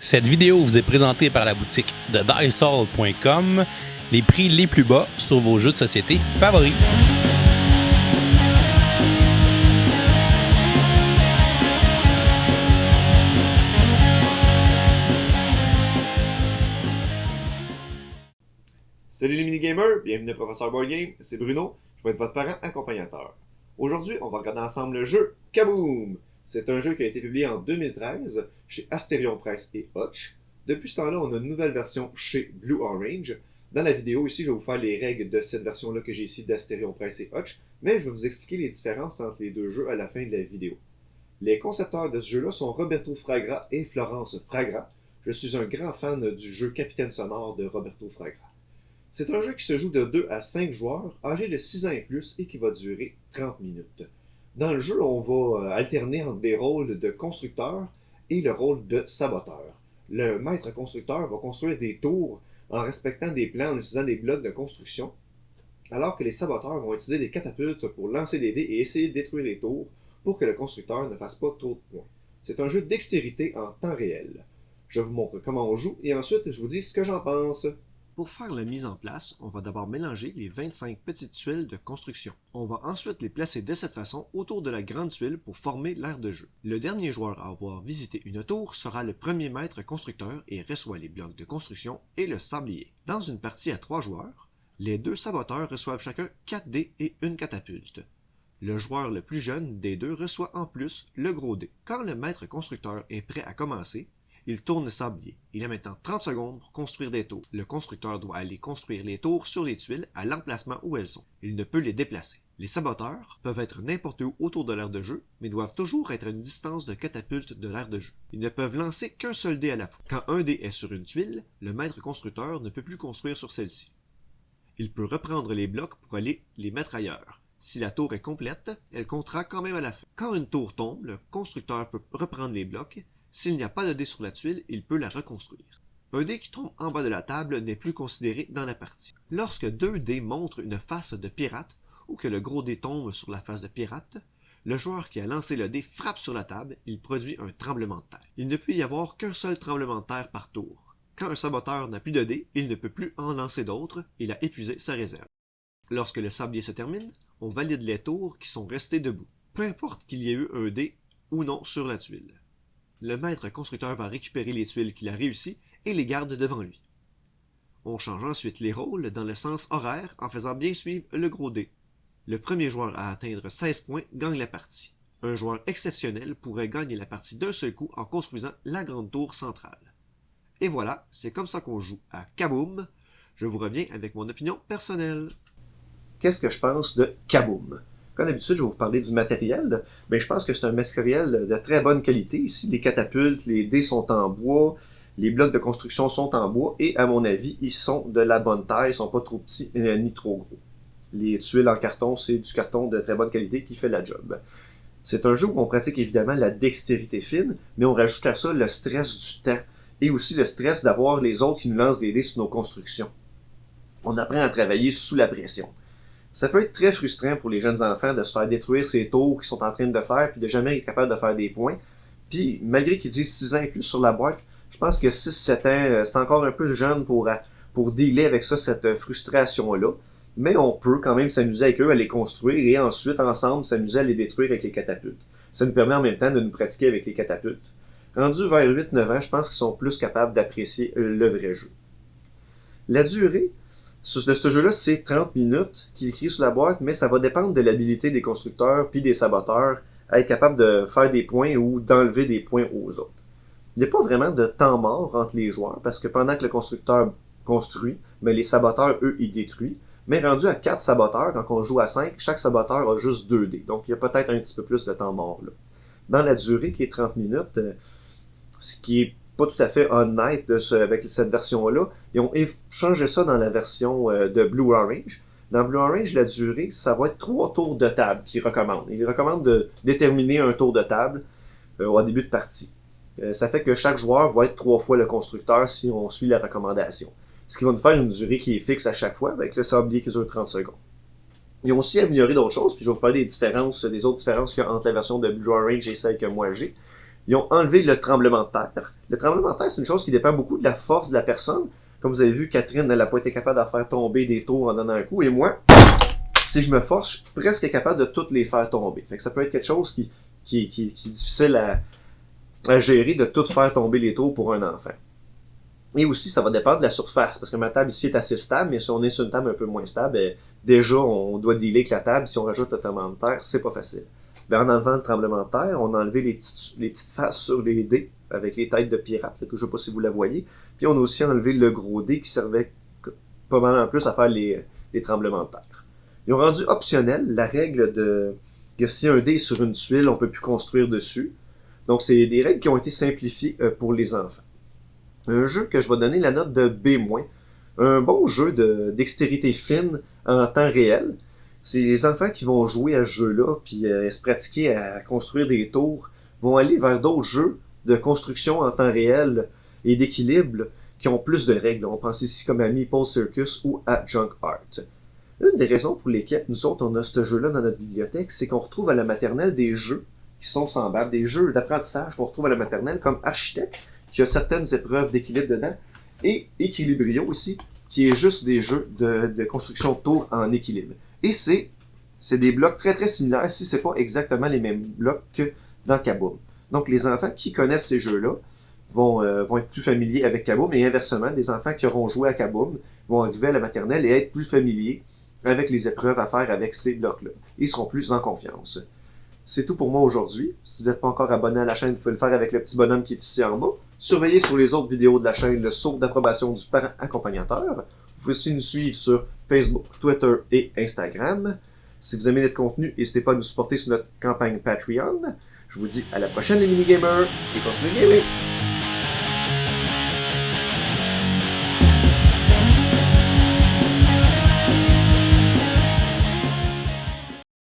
Cette vidéo vous est présentée par la boutique de Diceall.com, les prix les plus bas sur vos jeux de société favoris. Salut les mini-gamers, bienvenue à Professeur Board Game, c'est Bruno, je vais être votre parent accompagnateur. Aujourd'hui, on va regarder ensemble le jeu Kaboom! C'est un jeu qui a été publié en 2013 chez Asterion Press et Hutch. Depuis ce temps-là, on a une nouvelle version chez Blue Orange. Dans la vidéo ici, je vais vous faire les règles de cette version-là que j'ai ici d'Asterion Press et Hutch, mais je vais vous expliquer les différences entre les deux jeux à la fin de la vidéo. Les concepteurs de ce jeu-là sont Roberto Fragra et Florence Fragra. Je suis un grand fan du jeu Capitaine Sonore de Roberto Fragra. C'est un jeu qui se joue de 2 à 5 joueurs, âgés de 6 ans et plus, et qui va durer 30 minutes. Dans le jeu, on va alterner entre des rôles de constructeur et le rôle de saboteur. Le maître constructeur va construire des tours en respectant des plans en utilisant des blocs de construction, alors que les saboteurs vont utiliser des catapultes pour lancer des dés et essayer de détruire les tours pour que le constructeur ne fasse pas trop de points. C'est un jeu de dextérité en temps réel. Je vous montre comment on joue et ensuite je vous dis ce que j'en pense. Pour faire la mise en place, on va d'abord mélanger les 25 petites tuiles de construction. On va ensuite les placer de cette façon autour de la grande tuile pour former l'aire de jeu. Le dernier joueur à avoir visité une tour sera le premier maître constructeur et reçoit les blocs de construction et le sablier. Dans une partie à 3 joueurs, les 2 saboteurs reçoivent chacun 4 dés et une catapulte. Le joueur le plus jeune des deux reçoit en plus le gros dé. Quand le maître constructeur est prêt à commencer, il tourne le sablier. Il a maintenant 30 secondes pour construire des tours. Le constructeur doit aller construire les tours sur les tuiles à l'emplacement où elles sont. Il ne peut les déplacer. Les saboteurs peuvent être n'importe où autour de l'aire de jeu, mais doivent toujours être à une distance de catapulte de l'aire de jeu. Ils ne peuvent lancer qu'un seul dé à la fois. Quand un dé est sur une tuile, le maître constructeur ne peut plus construire sur celle-ci. Il peut reprendre les blocs pour aller les mettre ailleurs. Si la tour est complète, elle comptera quand même à la fin. Quand une tour tombe, le constructeur peut reprendre les blocs. S'il n'y a pas de dé sur la tuile, il peut la reconstruire. Un dé qui tombe en bas de la table n'est plus considéré dans la partie. Lorsque 2 dés montrent une face de pirate, ou que le gros dé tombe sur la face de pirate, le joueur qui a lancé le dé frappe sur la table, il produit un tremblement de terre. Il ne peut y avoir qu'un seul tremblement de terre par tour. Quand un saboteur n'a plus de dés, il ne peut plus en lancer d'autres, il a épuisé sa réserve. Lorsque le sablier se termine, on valide les tours qui sont restés debout, peu importe qu'il y ait eu un dé ou non sur la tuile. Le maître constructeur va récupérer les tuiles qu'il a réussies et les garde devant lui. On change ensuite les rôles dans le sens horaire en faisant bien suivre le gros dé. Le premier joueur à atteindre 16 points gagne la partie. Un joueur exceptionnel pourrait gagner la partie d'un seul coup en construisant la grande tour centrale. Et voilà, c'est comme ça qu'on joue à Kaboom. Je vous reviens avec mon opinion personnelle. Qu'est-ce que je pense de Kaboom? Comme d'habitude, je vais vous parler du matériel, mais je pense que c'est un matériel de très bonne qualité. Ici, les catapultes, les dés sont en bois, les blocs de construction sont en bois, et à mon avis, ils sont de la bonne taille, ils sont pas trop petits ni trop gros. Les tuiles en carton, c'est du carton de très bonne qualité qui fait la job. C'est un jeu où on pratique évidemment la dextérité fine, mais on rajoute à ça le stress du temps, et aussi le stress d'avoir les autres qui nous lancent des dés sur nos constructions. On apprend à travailler sous la pression. Ça peut être très frustrant pour les jeunes enfants de se faire détruire ces tours qu'ils sont en train de faire puis de jamais être capable de faire des points. Puis, malgré qu'ils disent 6 ans et plus sur la boîte, je pense que 6-7 ans, c'est encore un peu jeune pour dealer avec ça, cette frustration-là. Mais on peut quand même s'amuser avec eux à les construire et ensuite, ensemble, s'amuser à les détruire avec les catapultes. Ça nous permet en même temps de nous pratiquer avec les catapultes. Rendus vers 8-9 ans, je pense qu'ils sont plus capables d'apprécier le vrai jeu. La durée de ce jeu-là, c'est 30 minutes qui est écrit sur la boîte, mais ça va dépendre de l'habilité des constructeurs puis des saboteurs à être capable de faire des points ou d'enlever des points aux autres. Il n'y a pas vraiment de temps mort entre les joueurs, parce que pendant que le constructeur construit, mais les saboteurs, eux, ils détruisent. Mais rendu à 4 saboteurs, quand on joue à 5, chaque saboteur a juste 2 dés. Donc il y a peut-être un petit peu plus de temps mort là. Dans la durée qui est 30 minutes, ce qui est pas tout à fait honnête avec cette version-là. Ils ont changé ça dans la version de Blue Orange. Dans Blue Orange, la durée, ça va être 3 tours de table qu'ils recommandent. Ils recommandent de déterminer un tour de table au début de partie. Ça fait que chaque joueur va être 3 fois le constructeur si on suit la recommandation. Ce qui va nous faire une durée qui est fixe à chaque fois, avec le sablier qui dure 30 secondes. Ils ont aussi amélioré d'autres choses, puis je vais vous parler des autres différences qu'il y a entre la version de Blue Orange et celle que moi j'ai. Ils ont enlevé le tremblement de terre. Le tremblement de terre, c'est une chose qui dépend beaucoup de la force de la personne. Comme vous avez vu, Catherine, elle n'a pas été capable de faire tomber des tours en donnant un coup. Et moi, si je me force, je suis presque capable de toutes les faire tomber. Fait que ça peut être quelque chose qui est difficile à gérer, de tout faire tomber les tours pour un enfant. Et aussi, ça va dépendre de la surface, parce que ma table ici est assez stable, mais si on est sur une table un peu moins stable, déjà, on doit dealer avec la table. Si on rajoute le tremblement de terre, c'est pas facile. En enlevant le tremblement de terre, on a enlevé les petites faces sur les dés, avec les têtes de pirates, que je sais pas si vous la voyez. Puis on a aussi enlevé le gros dé qui servait pas mal en plus à faire les tremblements de terre. Ils ont rendu optionnel la règle que si un dé est sur une tuile, on peut plus construire dessus. Donc c'est des règles qui ont été simplifiées pour les enfants. Un jeu que je vais donner la note de B-. Un bon jeu de dextérité fine en temps réel. C'est les enfants qui vont jouer à ce jeu-là, puis se pratiquer à construire des tours, vont aller vers d'autres jeux de construction en temps réel et d'équilibre qui ont plus de règles. On pense ici comme à Meeple Circus ou à Junk Art. Une des raisons pour lesquelles nous autres on a ce jeu-là dans notre bibliothèque, c'est qu'on retrouve à la maternelle des jeux qui sont semblables, des jeux d'apprentissage qu'on retrouve à la maternelle comme Architecte, qui a certaines épreuves d'équilibre dedans, et Equilibrio aussi, qui est juste des jeux de construction de tours en équilibre. Et c'est des blocs très très similaires, si c'est pas exactement les mêmes blocs que dans Kaboom. Donc les enfants qui connaissent ces jeux-là vont être plus familiers avec Kaboom, et inversement, des enfants qui auront joué à Kaboom vont arriver à la maternelle et être plus familiers avec les épreuves à faire avec ces blocs-là. Ils seront plus en confiance. C'est tout pour moi aujourd'hui. Si vous n'êtes pas encore abonné à la chaîne, vous pouvez le faire avec le petit bonhomme qui est ici en bas. Surveillez sur les autres vidéos de la chaîne le saut d'approbation du parent accompagnateur. Vous pouvez aussi nous suivre sur Facebook, Twitter et Instagram. Si vous aimez notre contenu, n'hésitez pas à nous supporter sur notre campagne Patreon. Je vous dis à la prochaine les mini-gamers et continuez de gamer!